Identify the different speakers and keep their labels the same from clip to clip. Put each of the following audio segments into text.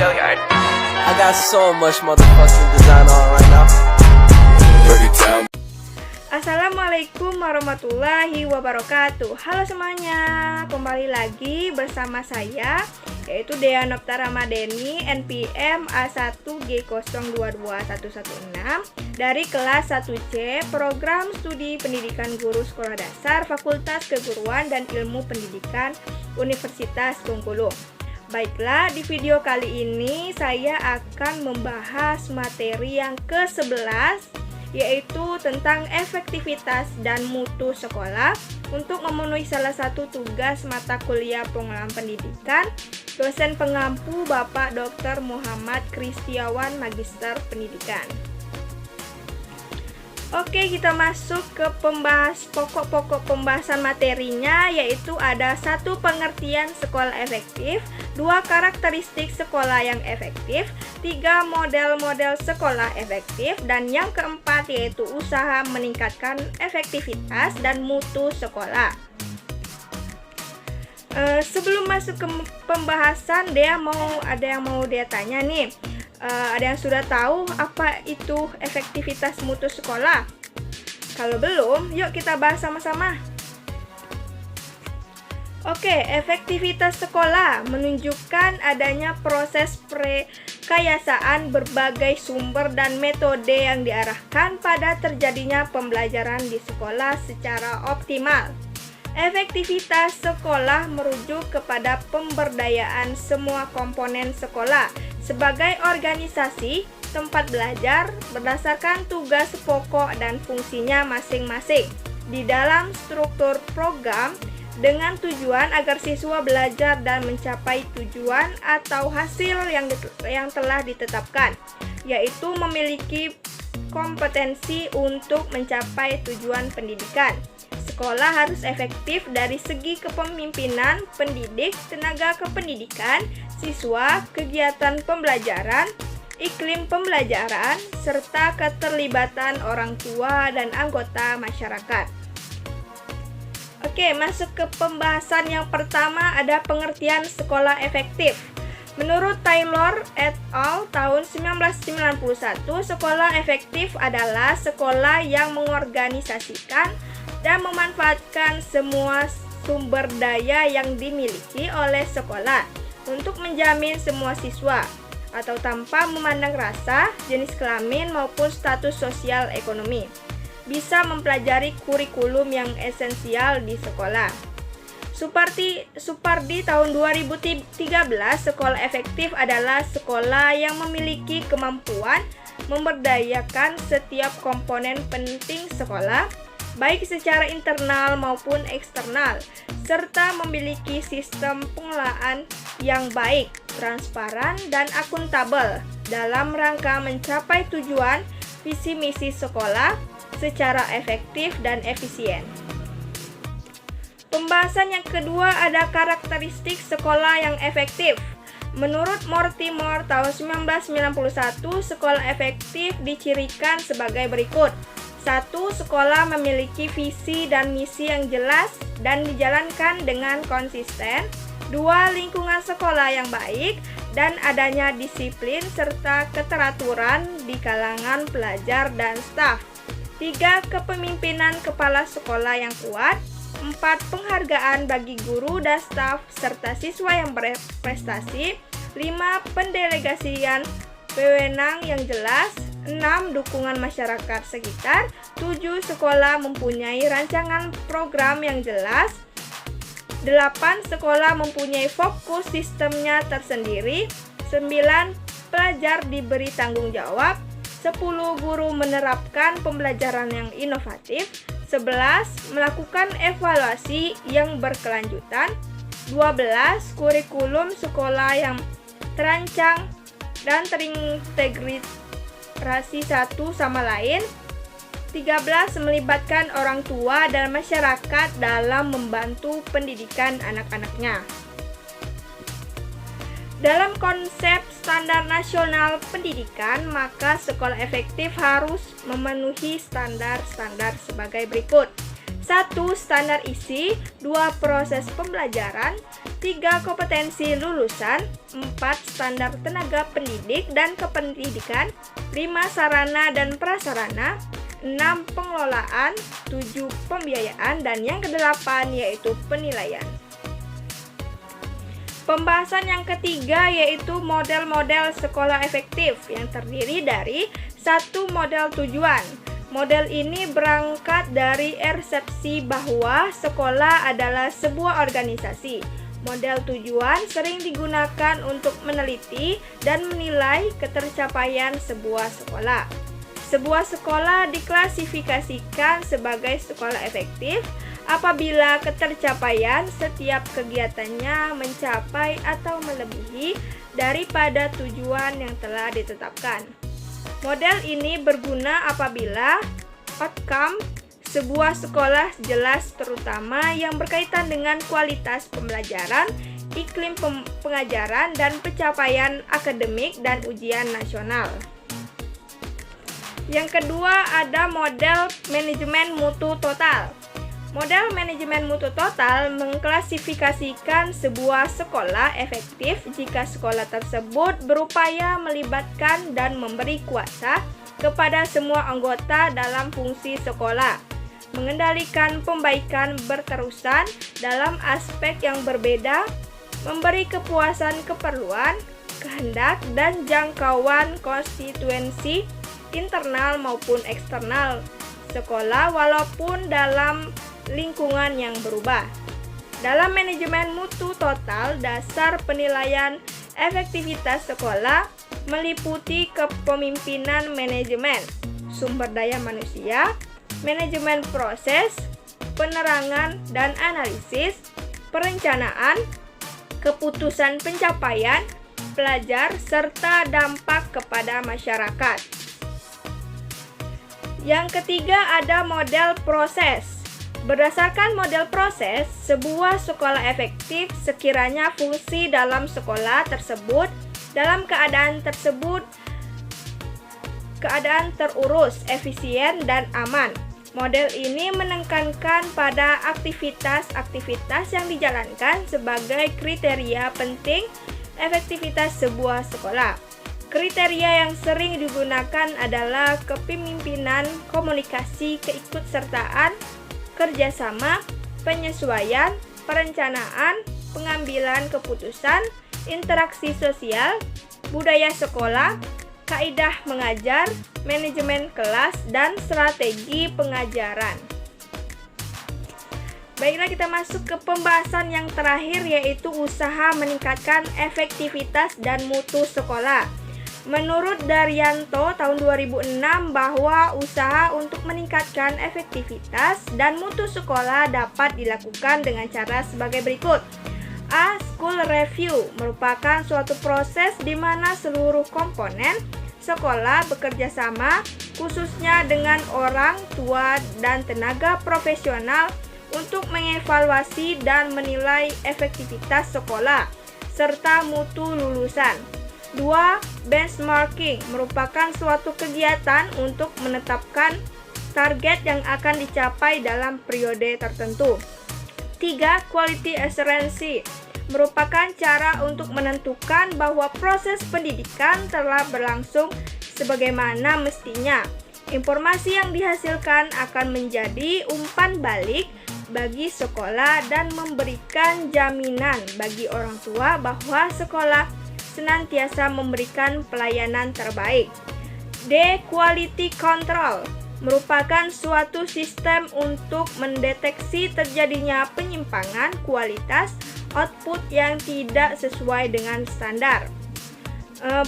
Speaker 1: I got so much motherfucking design on right now.
Speaker 2: Assalamualaikum warahmatullahi wabarakatuh. Halo semuanya, kembali lagi bersama saya, yaitu Dea Nopta Ramadeni, NPM A1G022116 dari kelas 1C Program Studi Pendidikan Guru Sekolah Dasar Fakultas Keguruan dan Ilmu Pendidikan Universitas Bengkulu. Baiklah, di video kali ini saya akan membahas materi yang ke-11, yaitu tentang efektivitas dan mutu sekolah untuk memenuhi salah satu tugas mata kuliah pengelolaan pendidikan dosen pengampu Bapak Dr. Muhammad Kristiawan Magister Pendidikan. Oke, kita masuk ke pokok pembahasan materinya, yaitu ada 1. Pengertian sekolah efektif, 2. Karakteristik sekolah yang efektif, 3. Model-model sekolah efektif, dan yang keempat yaitu usaha meningkatkan efektivitas dan mutu sekolah. Sebelum masuk ke pembahasan, ada yang mau dia tanya nih. Ada yang sudah tahu apa itu efektivitas mutu sekolah? Kalau belum, yuk kita bahas sama-sama. Oke, efektivitas sekolah menunjukkan adanya proses rekayasaan berbagai sumber dan metode yang diarahkan pada terjadinya pembelajaran di sekolah secara optimal. Efektivitas sekolah merujuk kepada pemberdayaan semua komponen sekolah sebagai organisasi tempat belajar berdasarkan tugas pokok dan fungsinya masing-masing di dalam struktur program dengan tujuan agar siswa belajar dan mencapai tujuan atau hasil yang telah ditetapkan, yaitu memiliki kompetensi untuk mencapai tujuan pendidikan. Sekolah harus efektif dari segi kepemimpinan, pendidik, tenaga kependidikan, siswa, kegiatan pembelajaran, iklim pembelajaran, serta keterlibatan orang tua dan anggota masyarakat. Oke, masuk ke pembahasan yang pertama, ada pengertian sekolah efektif. Menurut Taylor et al. Tahun 1991, sekolah efektif adalah sekolah yang mengorganisasikan dan memanfaatkan semua sumber daya yang dimiliki oleh sekolah untuk menjamin semua siswa, atau tanpa memandang rasa, jenis kelamin maupun status sosial ekonomi, bisa mempelajari kurikulum yang esensial di sekolah. Supardi tahun 2013, sekolah efektif adalah sekolah yang memiliki kemampuan memberdayakan setiap komponen penting sekolah, baik secara internal maupun eksternal, serta memiliki sistem pengelolaan yang baik, transparan, dan akuntabel dalam rangka mencapai tujuan visi misi sekolah secara efektif dan efisien. Pembahasan yang kedua ada karakteristik sekolah yang efektif. Menurut Mortimer tahun 1991, sekolah efektif dicirikan sebagai berikut. 1. Sekolah memiliki visi dan misi yang jelas dan dijalankan dengan konsisten. 2. Lingkungan sekolah yang baik dan adanya disiplin serta keteraturan di kalangan pelajar dan staf. 3. Kepemimpinan kepala sekolah yang kuat. 4. Penghargaan bagi guru dan staf serta siswa yang berprestasi. 5. Pendelegasian wewenang yang jelas. 6. Dukungan masyarakat sekitar. 7. Sekolah mempunyai rancangan program yang jelas. 8. Sekolah mempunyai fokus sistemnya tersendiri. 9. Pelajar diberi tanggung jawab. 10. Guru menerapkan pembelajaran yang inovatif. 11. Melakukan evaluasi yang berkelanjutan. 12. Kurikulum sekolah yang terancang dan terintegrasi satu sama lain. 13. Melibatkan orang tua dan masyarakat dalam membantu pendidikan anak-anaknya. Dalam konsep standar nasional pendidikan, maka sekolah efektif harus memenuhi standar-standar sebagai berikut. 1. Standar isi. 2. Proses pembelajaran. 3. Kompetensi lulusan. 4. Standar tenaga pendidik dan kependidikan. 5. Sarana dan prasarana. 6. Pengelolaan. 7. Pembiayaan. Dan yang ke-8 yaitu penilaian. Pembahasan yang ketiga yaitu model-model sekolah efektif yang terdiri dari 1. Model tujuan. Model ini berangkat dari persepsi bahwa sekolah adalah sebuah organisasi. Model tujuan sering digunakan untuk meneliti dan menilai ketercapaian sebuah sekolah. Sebuah sekolah diklasifikasikan sebagai sekolah efektif apabila ketercapaian setiap kegiatannya mencapai atau melebihi daripada tujuan yang telah ditetapkan. Model ini berguna apabila outcome sebuah sekolah jelas, terutama yang berkaitan dengan kualitas pembelajaran, iklim pengajaran, dan pencapaian akademik dan ujian nasional. Yang kedua ada model manajemen mutu total. Model manajemen mutu total mengklasifikasikan sebuah sekolah efektif jika sekolah tersebut berupaya melibatkan dan memberi kuasa kepada semua anggota dalam fungsi sekolah, mengendalikan pembaikan berterusan dalam aspek yang berbeda, memberi kepuasan keperluan, kehendak, dan jangkauan konstituensi internal maupun eksternal sekolah walaupun dalam lingkungan yang berubah. Dalam manajemen mutu total, dasar penilaian efektivitas sekolah meliputi kepemimpinan manajemen, sumber daya manusia, manajemen proses, penerangan dan analisis, perencanaan, keputusan pencapaian pelajar, serta dampak kepada masyarakat. Yang ketiga ada model proses. Berdasarkan model proses, sebuah sekolah efektif sekiranya fungsi dalam sekolah tersebut dalam keadaan terurus, efisien, dan aman. Model ini menekankan pada aktivitas-aktivitas yang dijalankan sebagai kriteria penting efektivitas sebuah sekolah. Kriteria yang sering digunakan adalah kepemimpinan, komunikasi, keikutsertaan, kerjasama, penyesuaian, perencanaan, pengambilan keputusan, interaksi sosial, budaya sekolah, kaidah mengajar, manajemen kelas, dan strategi pengajaran. Baiklah, kita masuk ke pembahasan yang terakhir yaitu usaha meningkatkan efektivitas dan mutu sekolah. Menurut Daryanto tahun 2006 bahwa usaha untuk meningkatkan efektivitas dan mutu sekolah dapat dilakukan dengan cara sebagai berikut. A. School review merupakan suatu proses di mana seluruh komponen sekolah bekerja sama, khususnya dengan orang tua dan tenaga profesional untuk mengevaluasi dan menilai efektivitas sekolah serta mutu lulusan. 2. Benchmarking merupakan suatu kegiatan untuk menetapkan target yang akan dicapai dalam periode tertentu. 3. Quality assurance merupakan cara untuk menentukan bahwa proses pendidikan telah berlangsung sebagaimana mestinya. Informasi yang dihasilkan akan menjadi umpan balik bagi sekolah dan memberikan jaminan bagi orang tua bahwa sekolah senantiasa memberikan pelayanan terbaik. D. Quality control merupakan suatu sistem untuk mendeteksi terjadinya penyimpangan kualitas output yang tidak sesuai dengan standar.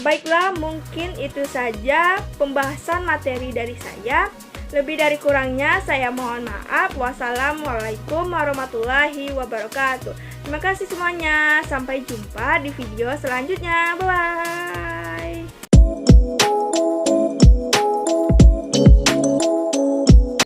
Speaker 2: Baiklah, mungkin itu saja pembahasan materi dari saya. Lebih dari kurangnya saya mohon maaf. Wassalamualaikum warahmatullahi wabarakatuh. Terima kasih semuanya. Sampai jumpa di video selanjutnya. Bye-bye.